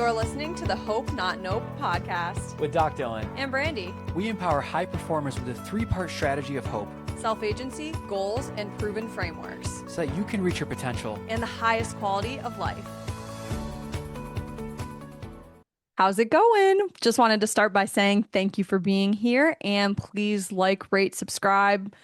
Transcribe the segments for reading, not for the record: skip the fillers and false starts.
You're listening to the Hope Not Nope podcast with Doc Dylan and Brandy. We empower high performers with a 3-part strategy of hope, Self-agency, goals, and proven frameworks, so that you can reach your potential and the highest quality of life. How's it going? Just wanted to start by saying thank you for being here, and please like, rate, subscribe,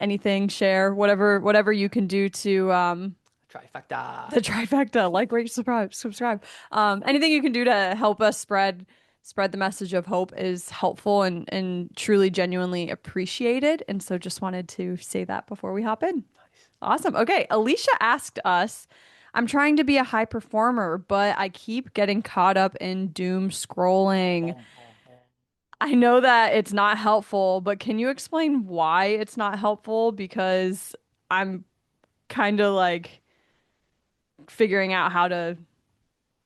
anything, share, whatever you can do to trifecta. The trifecta, like, rate, subscribe. Anything you can do to help us spread the message of hope is helpful and truly genuinely appreciated. And so just wanted to say that before we hop in. Nice. Awesome. Okay. Alicia asked us, I'm trying to be a high performer, but I keep getting caught up in doom scrolling. I know that it's not helpful, but can you explain why it's not helpful? Because I'm kind of like figuring out how to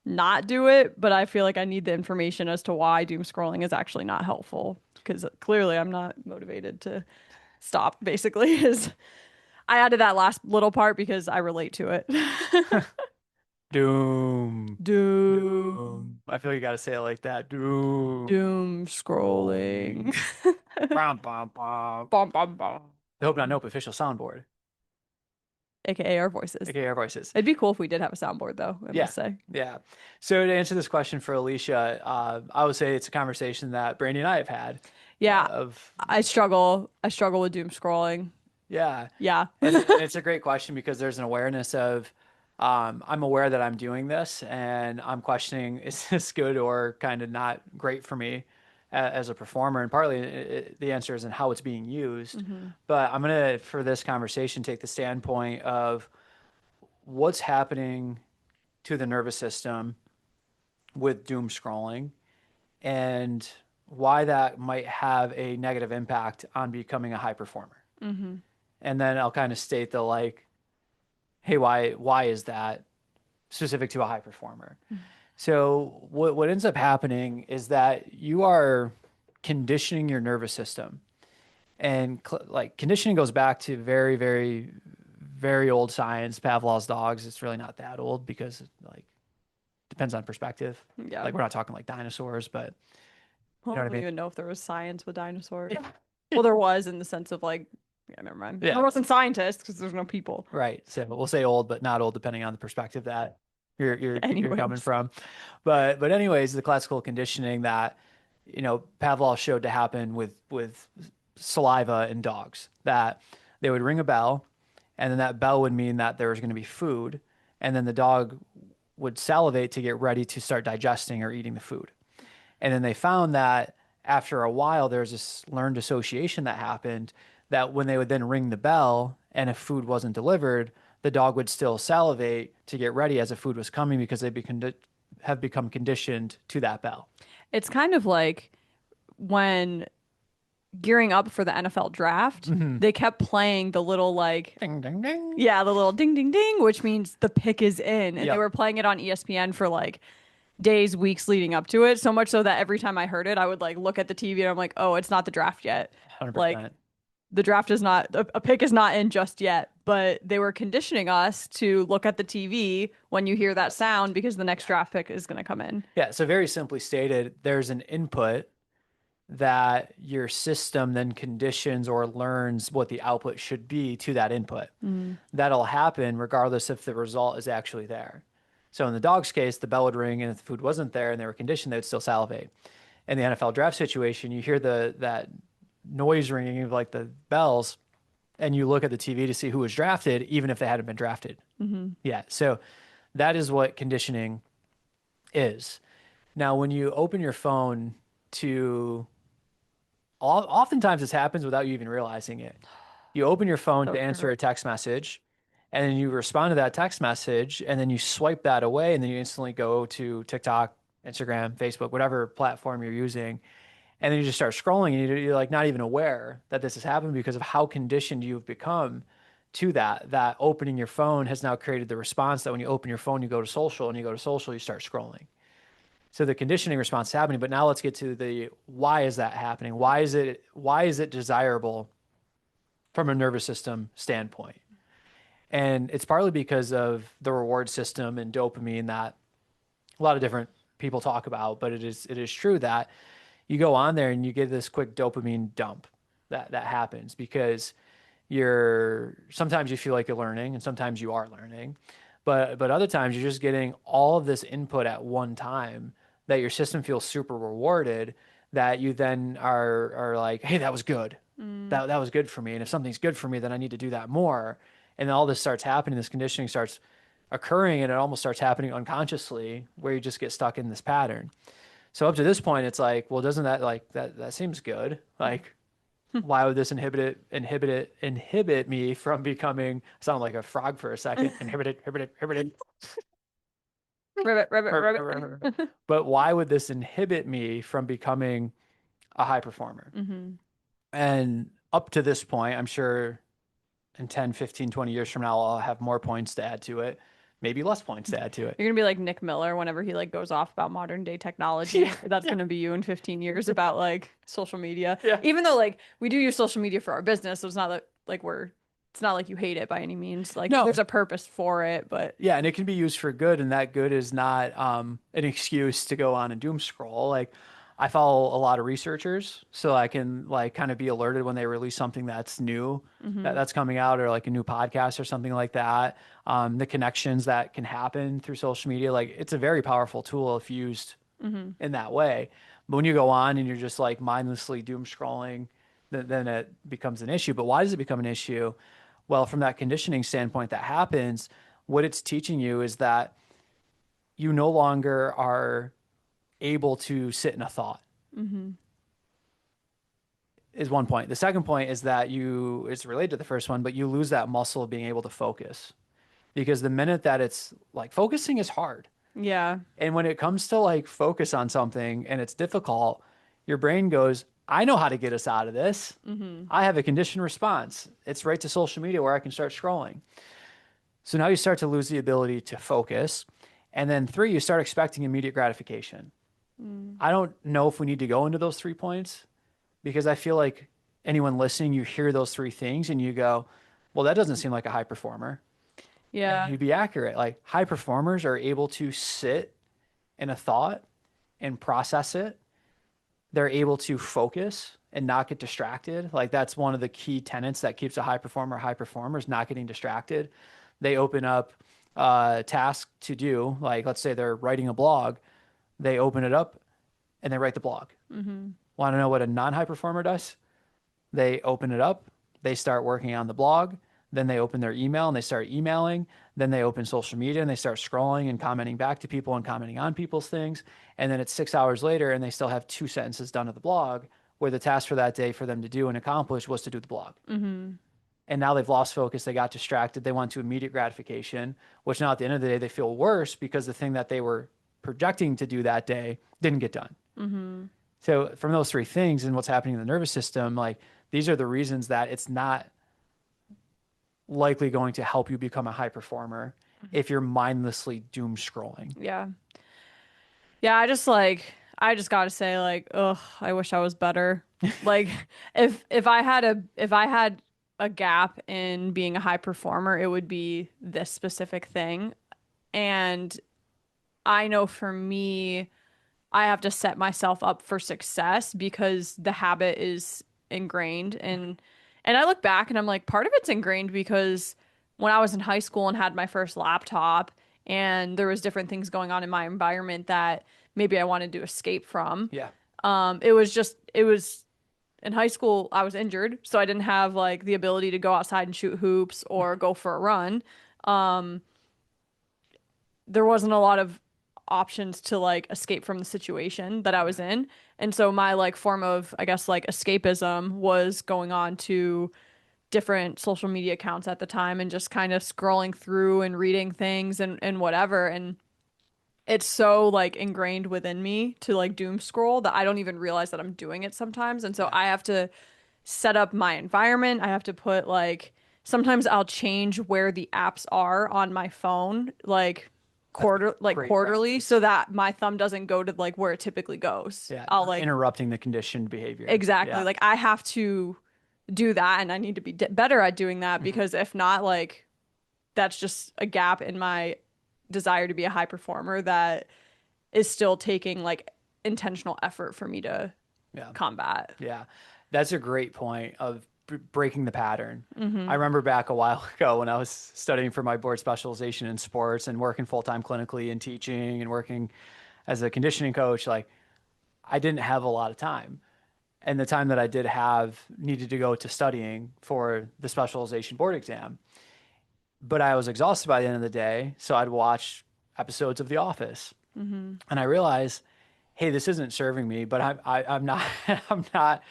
not do it, but I feel like I need the information as to why doom scrolling is actually not helpful, because clearly I'm not motivated to stop, basically. Is I added that last little part because I relate to it. Doom. I feel like you gotta say it like that. Doom scrolling. Bum, bum, bum. Bum, bum, bum. The Hope Not Nope official soundboard. AKA our voices. AKA our voices. It'd be cool if we did have a soundboard, though, I must say. Yeah. So to answer this question for Alicia, I would say it's a conversation that Brandy and I have had. Yeah. I struggle with doom scrolling. Yeah. Yeah. And it's a great question because there's an awareness of, I'm aware that I'm doing this and I'm questioning, is this good or kind of not great for me as a performer? And partly the answer is in how it's being used. Mm-hmm. But I'm going to, for this conversation, take the standpoint of what's happening to the nervous system with doom scrolling and why that might have a negative impact on becoming a high performer. Mm-hmm. And then I'll kind of state hey, why is that specific to a high performer? Mm-hmm. So what ends up happening is that you are conditioning your nervous system. And conditioning goes back to very, very, very old science. Pavlov's dogs, it's really not that old because depends on perspective. Yeah. We're not talking like dinosaurs, but you know what I don't even know if there was science with dinosaurs. Well, there was in the sense of never mind. Yeah. There wasn't scientists because there's no people. Right. So we'll say old, but not old, depending on the perspective that you're coming from. But anyways, the classical conditioning that, Pavlov showed to happen with saliva in dogs, that they would ring a bell and then that bell would mean that there was going to be food. And then the dog would salivate to get ready to start digesting or eating the food. And then they found that after a while, there's this learned association that happened that when they would then ring the bell and if food wasn't delivered, the dog would still salivate to get ready as if food was coming because they have become conditioned to that bell. It's kind of like when gearing up for the NFL draft, mm-hmm. they kept playing the little ding, ding, ding. Yeah, the little ding, ding, ding, which means the pick is in. And They were playing it on ESPN for days, weeks leading up to it. So much so that every time I heard it, I would look at the TV and I'm like, oh, it's not the draft yet. 100%. The draft is not, a pick is not in just yet, but they were conditioning us to look at the TV when you hear that sound because the next draft pick is going to come in. Yeah. So very simply stated, there's an input that your system then conditions or learns what the output should be to that input. Mm-hmm. That'll happen regardless if the result is actually there. So in the dog's case, the bell would ring, and if the food wasn't there and they were conditioned, they would still salivate. In the NFL draft situation, you hear that noise ringing of the bells, and you look at the TV to see who was drafted, even if they hadn't been drafted. Mm-hmm. Yeah. So that is what conditioning is. Now, when you open your phone oftentimes this happens without you even realizing it. You open your phone to answer a text message, and then you respond to that text message, and then you swipe that away, and then you instantly go to TikTok, Instagram, Facebook, whatever platform you're using, and then you just start scrolling, and you're not even aware that this has happened because of how conditioned you've become to that. That opening your phone has now created the response that when you open your phone, you go to social, and you go to social, you start scrolling. So the conditioning response is happening, but now let's get to the why is that happening? Why is it desirable from a nervous system standpoint? And it's partly because of the reward system and dopamine that a lot of different people talk about, but it is true that you go on there and you get this quick dopamine dump that happens because you're sometimes you feel like you're learning and sometimes you are learning, but other times you're just getting all of this input at one time that your system feels super rewarded, that you then are like, hey, that was good. Mm. That was good for me. And if something's good for me, then I need to do that more. And then all this starts happening, this conditioning starts occurring, and it almost starts happening unconsciously where you just get stuck in this pattern. So up to this point, it's like, well, doesn't that like that seems good? Like, why would this inhibit me from becoming, sound like a frog for a second, inhibited. Ribbit, ribbit, ribbit. But why would this inhibit me from becoming a high performer? Hmm. And up to this point, I'm sure in 10, 15, 20 years from now, I'll have more points to add to it, maybe less points to add to it. You're gonna be like Nick Miller whenever he like goes off about modern day technology. Yeah, That's yeah, gonna be you in 15 years about like social media. yeah. Even though like we do use social media for our business, so it's not like we're it's not like you hate it by any means. Like No, there's a purpose for it, but yeah, and it can be used for good, and that good is not an excuse to go on and doom scroll. Like, I follow a lot of researchers, so I can like kind of be alerted when they release something that's new, hmm that's coming out, or like a new podcast or something like that. The connections that can happen through social media, like it's a very powerful tool if used hmm in that way. But when you go on and you're just like mindlessly doom scrolling, then it becomes an issue. But why does it become an issue? Well, from that conditioning standpoint that happens, what it's teaching you is that you no longer are able to sit in a thought, hmm is one point. The second point is that it's related to the first one, but you lose that muscle of being able to focus. Because the minute that it's like focusing is hard. Yeah. And when it comes to like focus on something and it's difficult, your brain goes, I know how to get us out of this. hmm I have a conditioned response. It's right to social media where I can start scrolling. So now you start to lose the ability to focus. And then three, you start expecting immediate gratification. mm I don't know if we need to go into those 3 points because I feel like anyone listening, you hear those three things and you go, well, that doesn't seem like a high performer. And Yeah. you'd be accurate. Like high performers are able to sit in a thought and process it. They're able to focus and not get distracted. Like that's one of the key tenets that keeps a high performer is not getting distracted. They open up a task to do, like let's say they're writing a blog, they open it up and they write the blog. hmm Want to know what a non-high performer does? They open it up, they start working on the blog, then they open their email and they start emailing, then they open social media and they start scrolling and commenting back to people and commenting on people's things. And then it's 6 hours later and they still have 2 sentences done of the blog where the task for that day for them to do and accomplish was to do the blog. hmm And now they've lost focus, they got distracted, they want to immediate gratification, which now at the end of the day they feel worse because the thing that they were projecting to do that day didn't get done. hmm So from those three things and what's happening in the nervous system, like these are the reasons that it's not likely going to help you become a high performer if you're mindlessly doom scrolling. Yeah. Yeah, I just gotta say like, ugh, I wish I was better. Like if I had a gap in being a high performer, it would be this specific thing. And I know for me, I have to set myself up for success because the habit is ingrained and I look back and I'm like part of it's ingrained because when I was in high school and had my first laptop and there was different things going on in my environment that maybe I wanted to escape from. Yeah. It was in high school I was injured, so I didn't have like the ability to go outside and shoot hoops or go for a run. Um there wasn't a lot of options to like escape from the situation that I was in. And so my like form of, I guess, like escapism was going on to different social media accounts at the time and just kind of scrolling through and reading things and whatever. And it's so like ingrained within me to like doom scroll that I don't even realize that I'm doing it sometimes. And so Yeah. I have to set up my environment. I have to put like sometimes I'll change where the apps are on my phone, That's great quarterly, practice. so that my thumb doesn't go to like where it typically goes. Yeah. I'll like Interrupting the conditioned behavior. exactly Yeah. like I have to do that, and I need to be better at doing that Mhm. because if not, like that's just a gap in my desire to be a high performer that is still taking like intentional effort for me to Yeah. combat. Yeah. That's a great point of breaking the pattern. I Mm-hmm. remember back a while ago when I was studying for my board specialization in sports and working full time clinically and teaching and working as a conditioning coach, like I didn't have a lot of time. And the time that I did have needed to go to studying for the specialization board exam. But I was exhausted by the end of the day. So I'd watch episodes of The Office. Mm-hmm. And I realized, hey, this isn't serving me, but I'm not, I'm not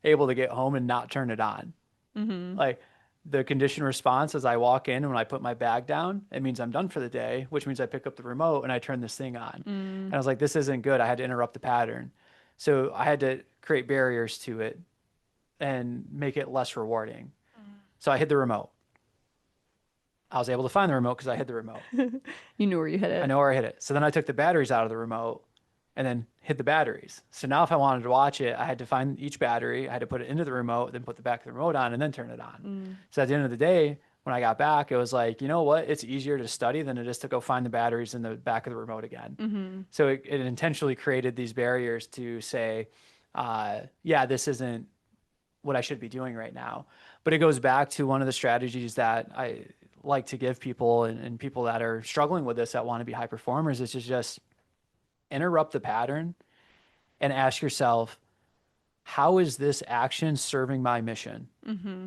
able to get home and not turn it on. Mm-hmm. Like the conditioned response as I walk in and when I put my bag down, it means I'm done for the day, which means I pick up the remote and I turn this thing on. And Mm. I was like, this isn't good. I had to interrupt the pattern. So I had to create barriers to it and make it less rewarding. So I hid the remote. I was able to find the remote because I hid the remote. You knew where you hit I it. know where I hid it. So then I took the batteries out of the remote and then hid the batteries. So now if I wanted to watch it, I had to find each battery. I had to put it into the remote, then put the back of the remote on and then turn it on. Mm. So at the end of the day, when I got back, it was like, you know what? It's easier to study than it is to go find the batteries in the back of the remote again. Mm-hmm. So it intentionally created these barriers to say, yeah, this isn't what I should be doing right now. But it goes back to one of the strategies that I like to give people and people that are struggling with this that want to be high performers is to just interrupt the pattern and ask yourself, how is this action serving my mission? Mm-hmm.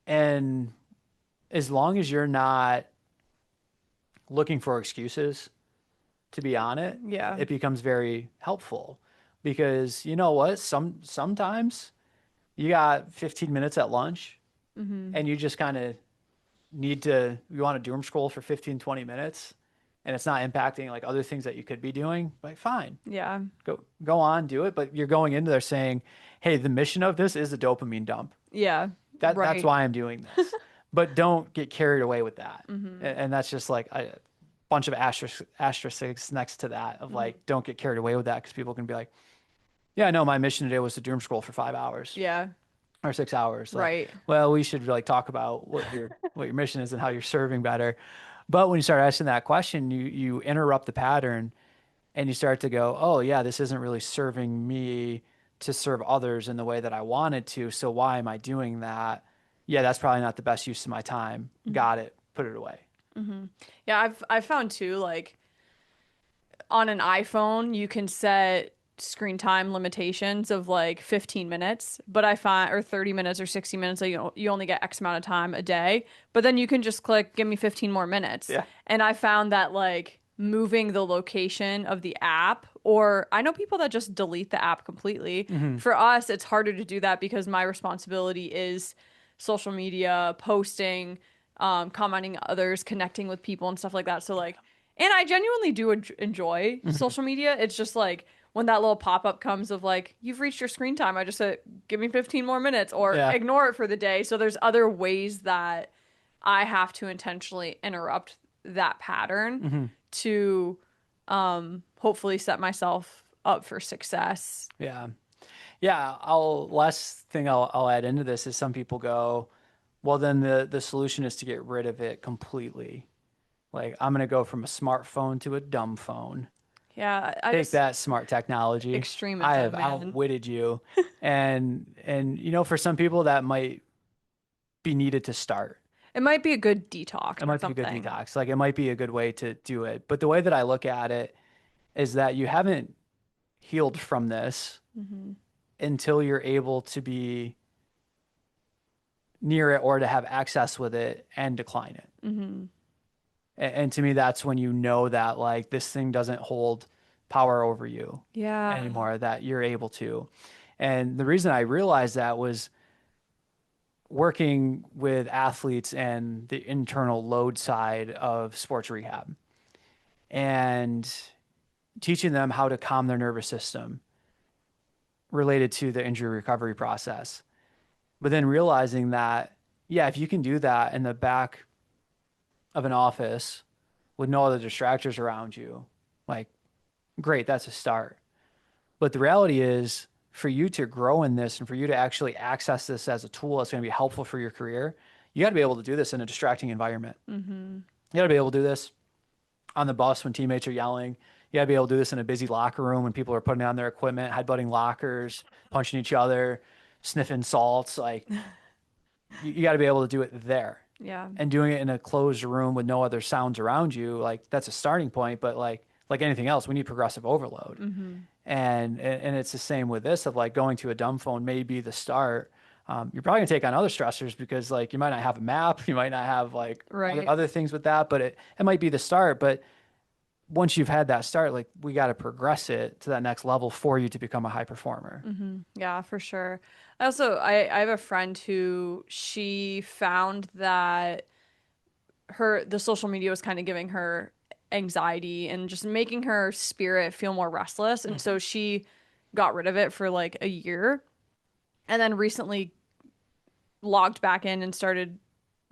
And as long as you're not looking for excuses to be on it, Yeah. it becomes very helpful because you know what? Sometimes you got 15 minutes at lunch Mm-hmm. and you just kind of you want to doom scroll for 15, 20 minutes and it's not impacting like other things that you could be doing, like fine, Yeah. go on, do it. But you're going into there saying, hey, the mission of this is a dopamine dump. Yeah. That's Right. why I'm doing this. But don't get carried away with that. Mm-hmm. And that's just like a bunch of asterisks next to that of Mm-hmm. like, don't get carried away with that because people can be like, yeah, no, my mission today was to doom scroll for 5 hours Yeah. or 6 hours. Like, Right. well, we should like talk about what your mission is and how you're serving better. But when you start asking that question, you interrupt the pattern and you start to go, oh yeah, this isn't really serving me to serve others in the way that I wanted to. So why am I doing that? Yeah, that's probably not the best use of my time. Got it. Put it away. Mm-hmm. Yeah, I've found too, like on an iPhone, you can set screen time limitations of like 15 minutes, but I find or 30 minutes or 60 minutes, like you only get X amount of time a day. But then you can just click, give me 15 more minutes. Yeah. And I found that like moving the location of the app, or I know people that just delete the app completely. Hmm. For us, it's harder to do that because my responsibility is social media, posting, commenting others, connecting with people and stuff like that. So like, and I genuinely do enjoy social media. It's just like when that little pop-up comes of like, you've reached your screen time, I just said, give me 15 more minutes or Yeah. ignore it for the day. So there's other ways that I have to intentionally interrupt that pattern Hmm. to hopefully set myself up for success. Yeah. Yeah. Last thing I'll add into this is some people go, well, then the solution is to get rid of it completely. Like I'm going to go from a smartphone to a dumb phone. Yeah, I Take just that smart technology. I extremism, have man. outwitted you. And you know, for some people that might be needed to start. It might be a good detox It or might be a good something. detox. Like it might be a good way to do it. But the way that I look at it is that you haven't healed from this Hmm. until you're able to be near it or to have access with it and decline it. Hmm. And to me, that's when you know that like this thing doesn't hold power over you Yeah. anymore, that you're able to. And the reason I realized that was working with athletes and the internal load side of sports rehab and teaching them how to calm their nervous system related to the injury recovery process. But then realizing that, yeah, if you can do that in the back of an office with no other distractors around you, like, great, that's a start. But the reality is, for you to grow in this and for you to actually access this as a tool that's going to be helpful for your career, you got to be able to do this in a distracting environment. Hmm. You got to be able to do this on the bus when teammates are yelling. You gotta be able to do this in a busy locker room when people are putting on their equipment, headbutting lockers, punching each other, sniffing salts. Like you got to be able to do it there. Yeah. And doing it in a closed room with no other sounds around you, like that's a starting point. But like anything else, we need progressive overload. Mm-hmm. And it's the same with this of like going to a dumb phone may be the start. You're probably gonna take on other stressors because like you might not have a map, you might not have like Right. other things with that, but it might be the start. But once you've had that start, like we got to progress it to that next level for you to become a high performer. Mm-hmm. Yeah, for sure. I have a friend who she found that the social media was kind of giving her anxiety and just making her spirit feel more restless. And so she got rid of it for like a year and then recently logged back in and started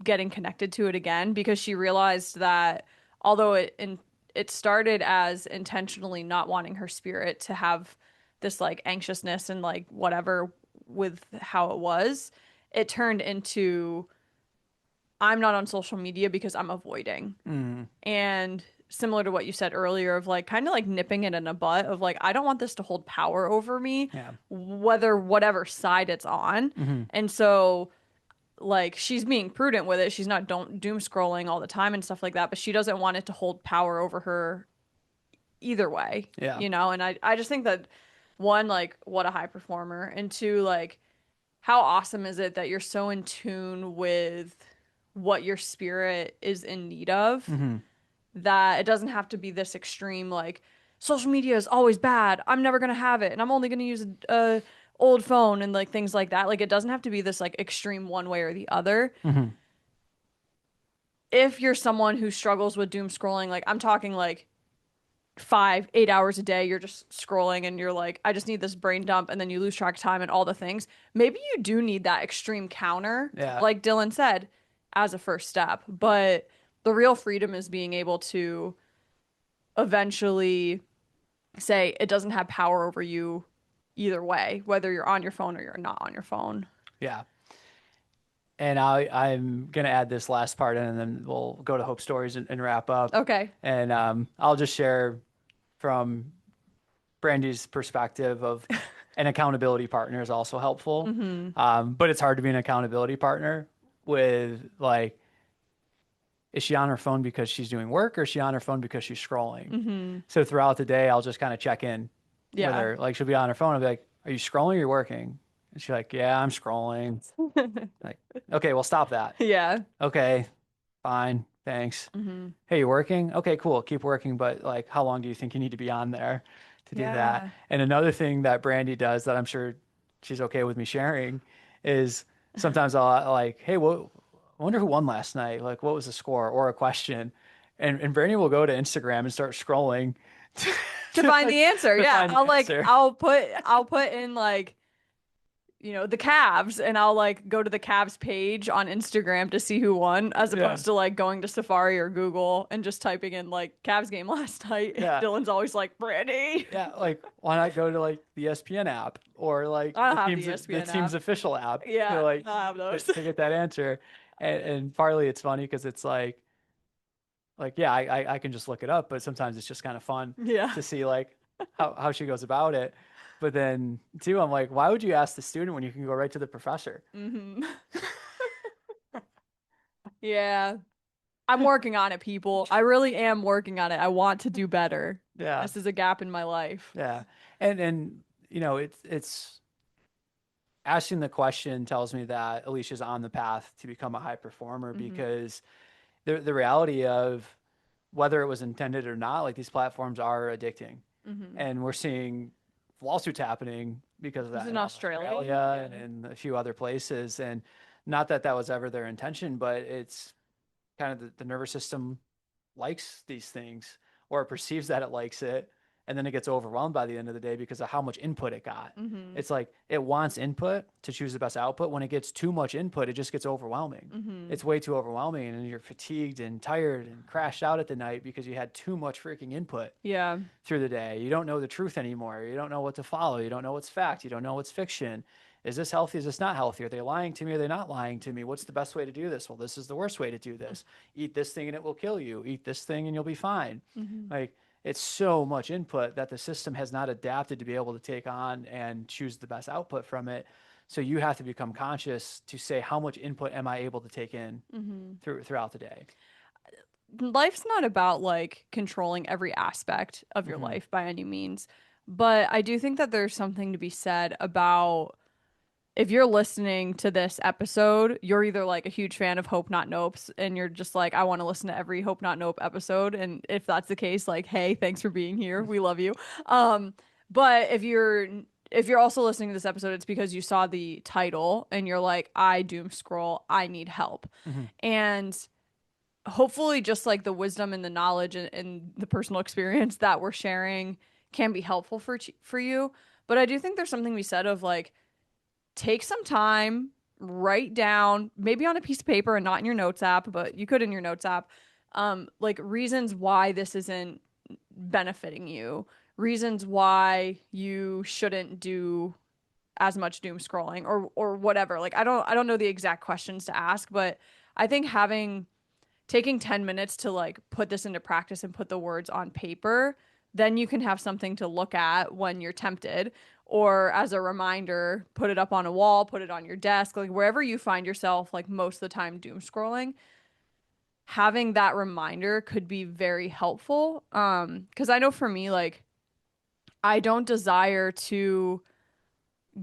getting connected to it again because she realized that although it started as intentionally not wanting her spirit to have this like anxiousness and like whatever with how it was, it turned into I'm not on social media because I'm avoiding. Mm, And similar to what you said earlier of like kind of like nipping it in the butt of like I don't want this to hold power over me, yeah. whatever side it's on. Hmm. And so like she's being prudent with it. She's not don't doom scrolling all the time and stuff like that, but she doesn't want it to hold power over her either way, Yeah. you know? And I just think that one, like what a high performer, and two, like how awesome is it that you're so in tune with what your spirit is in need of Hmm. that it doesn't have to be this extreme like social media is always bad. I'm never gonna have it, and I'm only gonna use a old phone and like things like that. Like it doesn't have to be this like extreme one way or the other. Hmm. If you're someone who struggles with doom scrolling, like I'm talking like 5, 8 hours a day, you're just scrolling and you're like, I just need this brain dump, and then you lose track of time and all the things. Maybe you do need that extreme counter, Yeah. like Dylan said, as a first step. But the real freedom is being able to eventually say it doesn't have power over you either way, whether you're on your phone or you're not on your phone. Yeah. And I'm gonna add this last part in, and then we'll go to hope stories and wrap up. Okay. And I'll just share from Brandy's perspective of an accountability partner is also helpful. Mm-hmm. But it's hard to be an accountability partner with like, is she on her phone because she's doing work or is she on her phone because she's scrolling? Mm-hmm. So throughout the day, I'll just kind of check in with Yeah. her. Like she'll be on her phone. I'll be like, are you scrolling or are you working? And she's like, yeah, I'm scrolling. Like, okay, well, stop that. Yeah. Okay, fine, thanks. Mm-hmm. Hey, you working? Okay, cool. Keep working, but like, how long do you think you need to be on there to do that? Yeah. And another thing that Brandy does that I'm sure she's okay with me sharing is sometimes I'll like, hey, what? I wonder who won last night. Like, what was the score or a question? And Brandy will go to Instagram and start scrolling to, To find like the answer. to Yeah. find the answer. I'll put in like the Cavs, and I'll like go to the Cavs page on Instagram to see who won, as Yeah, opposed to like going to Safari or Google and just typing in like Cavs game last night. yeah. Dylan's always like, Brandy. Yeah, like why not go to like the ESPN app or like I the don't have the team's ESPN app. official app to Yeah, like I have those. to get that answer. And partly it's funny because it's like yeah, I can just look it up, but sometimes it's just kind of fun Yeah. to see like how she goes about it. But then too, I'm like, why would you ask the student when you can go right to the professor? Hmm. Yeah. I'm working on it, people. I really am working on it. I want to do better. Yeah, This is a gap in my life. yeah, and it's asking the question tells me that Alicia's on the path to become a high performer Hmm. because the reality of whether it was intended or not, like these platforms are addicting, Hmm. and we're seeing lawsuits happening because of This is that in in Australia. Australia Yeah. and in a few other places. And not that that was ever their intention, but it's kind of the nervous system likes these things or it perceives that it likes it, and then it gets overwhelmed by the end of the day because of how much input it got. Hmm. It's like it wants input to choose the best output. When it gets too much input, it just gets overwhelming. Hmm. It's way too overwhelming, and you're fatigued and tired and crashed out at the night because you had too much freaking input Yeah. through the day. You don't know the truth anymore. You don't know what to follow. You don't know what's fact. You don't know what's fiction. Is this healthy? Is this not healthy? Are they lying to me? Are they not lying to me? What's the best way to do this? Well, this is the worst way to do this. Eat this thing and it will kill you. Eat this thing and you'll be fine. Hmm. Like it's so much input that the system has not adapted to be able to take on and choose the best output from it. So you have to become conscious to say, how much input am I able to take in throughout the day? Life's not about like controlling every aspect of your Hmm. life by any means, but I do think that there's something to be said about if you're listening to this episode, you're either like a huge fan of Hope Not Nopes and you're just like, I want to listen to every Hope Not Nope episode. And if that's the case, like, hey, thanks for being here. We love you. Um, but if you're also listening to this episode, it's because you saw the title and you're like, I doom scroll, I need help. Hmm. And hopefully just like the wisdom and the knowledge and the personal experience that we're sharing can be helpful for you. But I do think there's something to be said of like take some time, write down, maybe on a piece of paper and not in your notes app, but you could in your notes app, like reasons why this isn't benefiting you, reasons why you shouldn't do as much doom scrolling or whatever. Like I don't know the exact questions to ask, but I think having taking 10 minutes to like put this into practice and put the words on paper, then you can have something to look at when you're tempted. Or as a reminder, put it up on a wall, put it on your desk, like wherever you find yourself, like most of the time doom scrolling, having that reminder could be very helpful. Because I know for me, like I don't desire to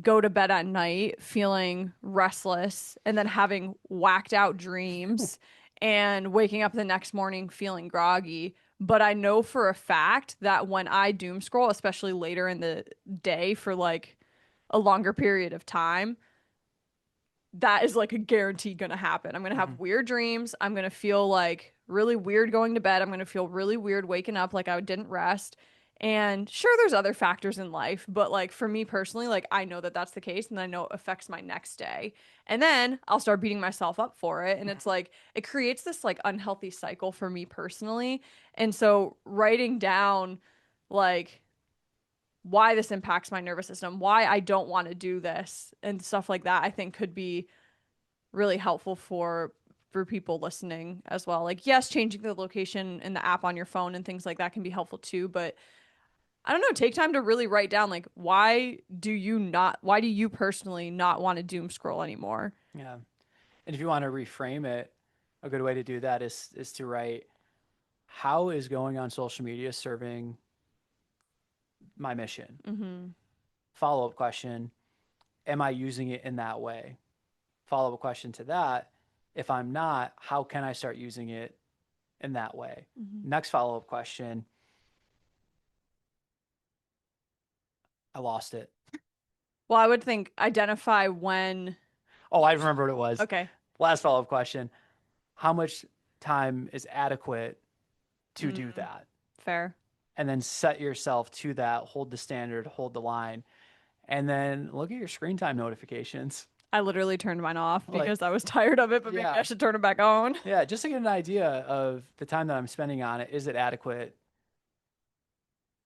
go to bed at night feeling restless and then having whacked out dreams and waking up the next morning feeling groggy. But I know for a fact that when I doom scroll, especially later in the day for like a longer period of time, that is like a guarantee gonna happen. I'm gonna have Hmm. weird dreams. I'm gonna feel like really weird going to bed. I'm gonna feel really weird waking up like I didn't rest. And sure, there's other factors in life, but like for me personally, like I know that that's the case and I know it affects my next day. And then I'll start beating myself up for it. And it's like it creates this like unhealthy cycle for me personally. And so writing down like why this impacts my nervous system, why I don't want to do this and stuff like that, I think could be really helpful for people listening as well. Like yes, changing the location in the app on your phone and things like that can be helpful too, but I don't know, take time to really write down like why do you personally not want to doom scroll anymore? Yeah. And if you want to reframe it, a good way to do that is to write, how is going on social media serving my mission? Mhm. Follow up question, am I using it in that way? Follow up question to that, if I'm not, how can I start using it in that way? Mhm. Next follow up question, I lost it. Well, I would think identify when Oh, I remember what it was. okay. Last follow up question, how much time is adequate to do Mm, that? fair. And then set yourself to that, hold the standard, hold the line, and then look at your screen time notifications. I literally turned mine off Like, because I was tired of it, but maybe I yeah, should turn it back on. yeah, just to get an idea of the time that I'm spending on it. Is it adequate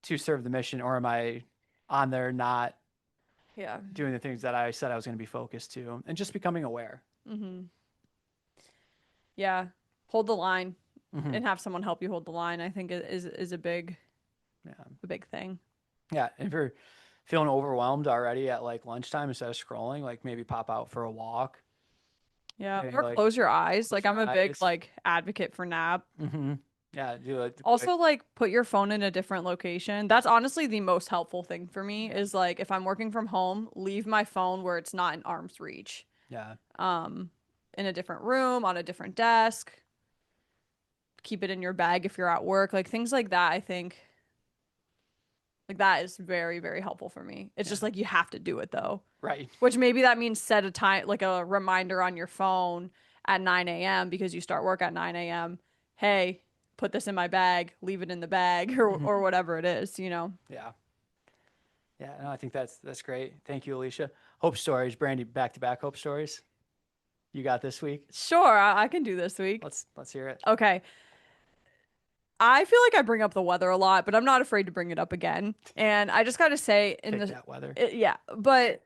to serve the mission, or am I on there not Yeah. doing the things that I said I was going to be focused to, and just becoming aware? Mhm. Yeah. Hold the line Hmm. and have someone help you hold the line, I think is Yeah, a big thing. yeah. If you're feeling overwhelmed already at like lunchtime, instead of scrolling, like maybe pop out for a walk. Yeah. Maybe Or like close your eyes. close Like your I'm a big eyes. like advocate for nap. Hmm. Yeah, do a quick. Also, like put your phone in a different location. That's honestly the most helpful thing for me Yeah, is like if I'm working from home, leave my phone where it's not in arm's reach. yeah. Um, in a different room, on a different desk. Keep it in your bag if you're at work. Like things like that, I think like that is very, very helpful for me. It's Yeah. just like you have to do it though. Right. Which maybe that means set a time, like a reminder on your phone at 9 a.m. because you start work at 9 a.m. Hey, put this in my bag, leave it in the bag, Hmm. or whatever it is, you know? Yeah. Yeah. No, I think that's great. Thank you, Alicia. Hope stories, Brandy, back to back hope stories. You got this week. Sure, I can do this week. Let's hear it. Okay. I feel like I bring up the weather a lot, but I'm not afraid to bring it up again. And I just got to say, Pick that weather. yeah, but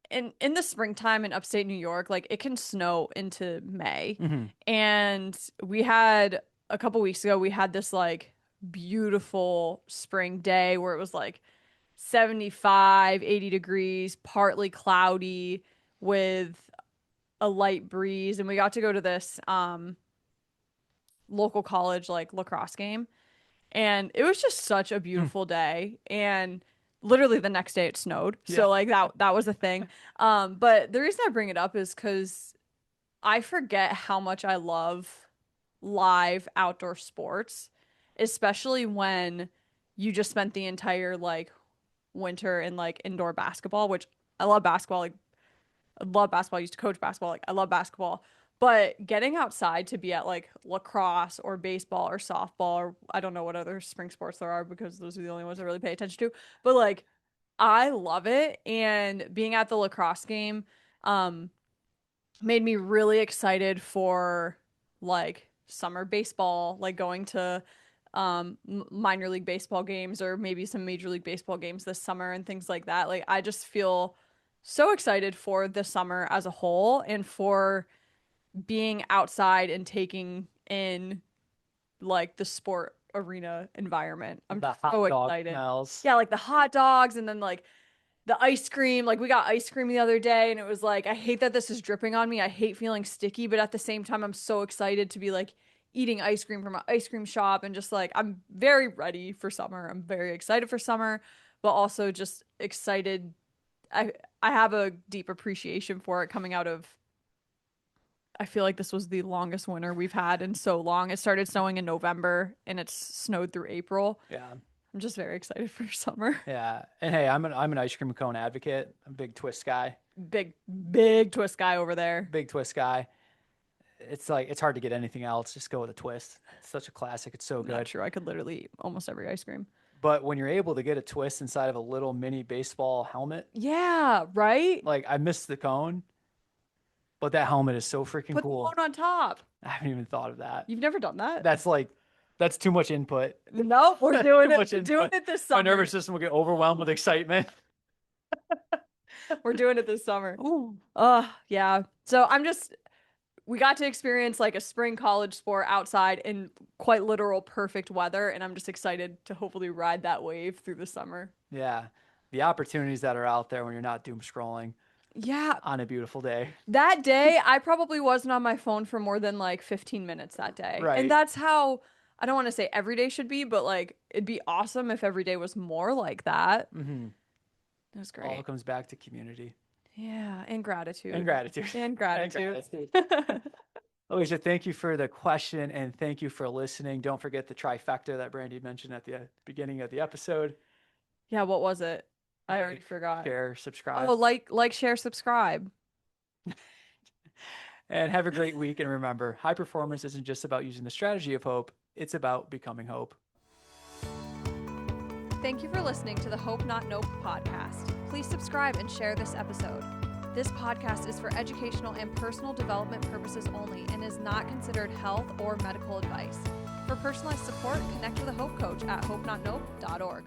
in the springtime in upstate New York, like it can snow into May. Hmm. And we had a couple weeks ago, we had this like beautiful spring day where it was like 75, 80 degrees, partly cloudy with a light breeze. And we got to go to this local college like lacrosse game. And it was just such a Mm, beautiful day. And literally the next day it snowed. yeah. So like that was a thing. But the reason I bring it up is because I forget how much I love live outdoor sports, especially when you just spent the entire like winter in like indoor basketball, which I love basketball. Like I love basketball. I used to coach basketball. Like I love basketball. But getting outside to be at like lacrosse or baseball or softball or I don't know what other spring sports there are because those are the only ones I really pay attention to. But like I love it. And being at the lacrosse game, um, made me really excited for like summer baseball, like going to minor league baseball games or maybe some major league baseball games this summer and things like that. Like I just feel so excited for the summer as a whole and for being outside and taking in like the sport arena environment. I'm The hot so dog excited. smells. Yeah, like the hot dogs and then like the ice cream. Like we got ice cream the other day and it was like, I hate that this is dripping on me. I hate feeling sticky, but at the same time, I'm so excited to be like eating ice cream from an ice cream shop and just like, I'm very ready for summer. I'm very excited for summer, but also just excited. I have a deep appreciation for it coming out of, I feel like this was the longest winter we've had in so long. It started snowing in November and it's snowed through April. Yeah. I'm just very excited for summer. Yeah. And hey, I'm an ice cream cone advocate. I'm a big twist guy. Big twist guy over there. Big twist guy. It's like it's hard to get anything else. Just go with a twist. It's such a classic. It's so Not good. true. I could literally eat almost every ice cream. But when you're able to get a twist inside of a little mini baseball helmet, Yeah, right? like I missed the cone, but that helmet is so freaking Put the cool. phone on top. I haven't even thought of that. You've never done that? That's like that's too much input. No, we're That's doing too it. much We're doing input. it this My summer. nervous system will get overwhelmed with excitement. We're doing it this summer. Ooh. Yeah. So we got to experience like a spring college sport outside in quite literal perfect weather, and I'm just excited to hopefully ride that wave through the summer. Yeah. The opportunities that are out there when you're not doom scrolling Yeah, on a beautiful day. that day, I probably wasn't on my phone for more than like 15 minutes that day. And Right. that's how, I don't want to say every day should be, but like it'd be awesome if every day was more like that. Mm-hmm. It was All great. comes back to community Yeah, and and gratitude. gratitude. And And gratitude. gratitude. Alicia, thank you for the question and thank you for listening. Don't forget the trifecta that Brandy mentioned at the beginning of the episode. Yeah, what was it? I already Like, forgot. share, subscribe, Oh, share, subscribe. and have a great week. And remember, high performance isn't just about using the strategy of hope, it's about becoming hope. Thank you for listening to the Hope Not Nope podcast. Please subscribe and share this episode. This podcast is for educational and personal development purposes only and is not considered health or medical advice. For personalized support, connect with a Hope Coach at hopenotnope.org.